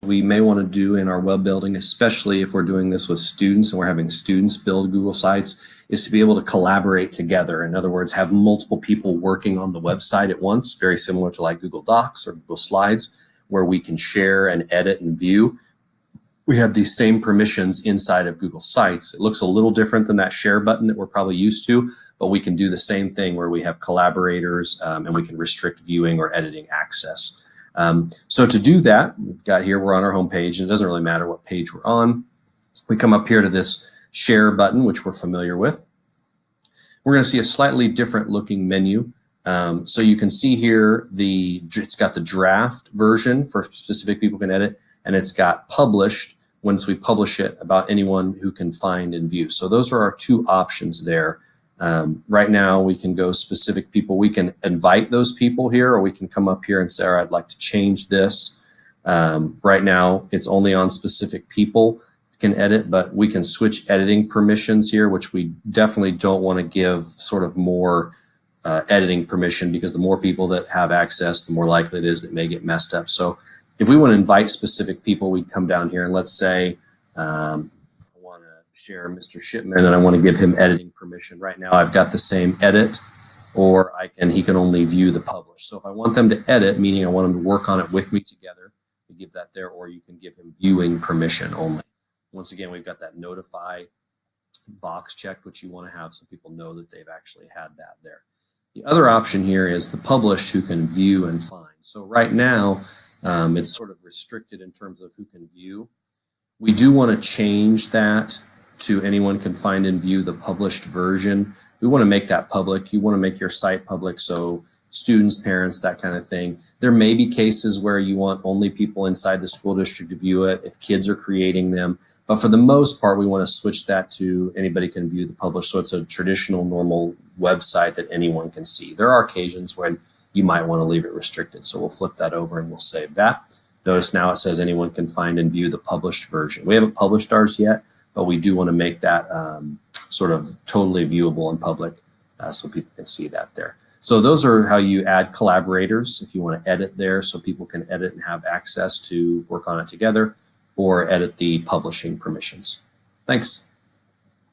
we may want to do in our web building, especially if we're doing this with students and we're having students build Google Sites, is to be able to collaborate together. In other words, have multiple people working on the website at once, very similar to like Google Docs or Google Slides, where we can share and edit and view. We have these same permissions inside of Google Sites. It looks a little different than that share button that we're probably used to, but we can do the same thing where we have collaborators and we can restrict viewing or editing access. So to do that, we've got here, we're on our home page, and it doesn't really matter what page we're on. We come up here to this share button, which we're familiar with. We're going to see a slightly different looking menu. So you can see here, it's got the draft version for specific people who can edit, and it's got published once we publish it about anyone who can find and view. So those are our two options there. Right now we can go specific people. We can invite those people here, or we can come up here and say, all right, I'd like to change this. Right now it's only on specific people can edit, but we can switch editing permissions here, which we definitely don't want to give sort of more editing permission, because the more people that have access, the more likely it is that it may get messed up. So if we want to invite specific people, we come down here and let's say I want to share Mr. Shipman and I want to give him editing permission. Right now I've got the same edit, or he can only view the publish. So if I want them to edit, meaning I want them to work on it with me together, you give that there, or you can give him viewing permission only. Once again, we've got that notify box checked, which you want to have so people know that they've actually had that there. The other option here is the published, who can view and find. So right now, it's sort of restricted in terms of who can view. We do want to change that to anyone can find and view the published version. We want to make that public. You want to make your site public, so students, parents, that kind of thing. There may be cases where you want only people inside the school district to view it if kids are creating them. But for the most part, we want to switch that to anybody can view the publish. So it's a traditional, normal website that anyone can see. There are occasions when you might want to leave it restricted. So we'll flip that over and we'll save that. Notice now it says anyone can find and view the published version. We haven't published ours yet, but we do want to make that sort of totally viewable in public so people can see that there. So those are how you add collaborators if you want to edit there so people can edit and have access to work on it together, or edit the publishing permissions. Thanks.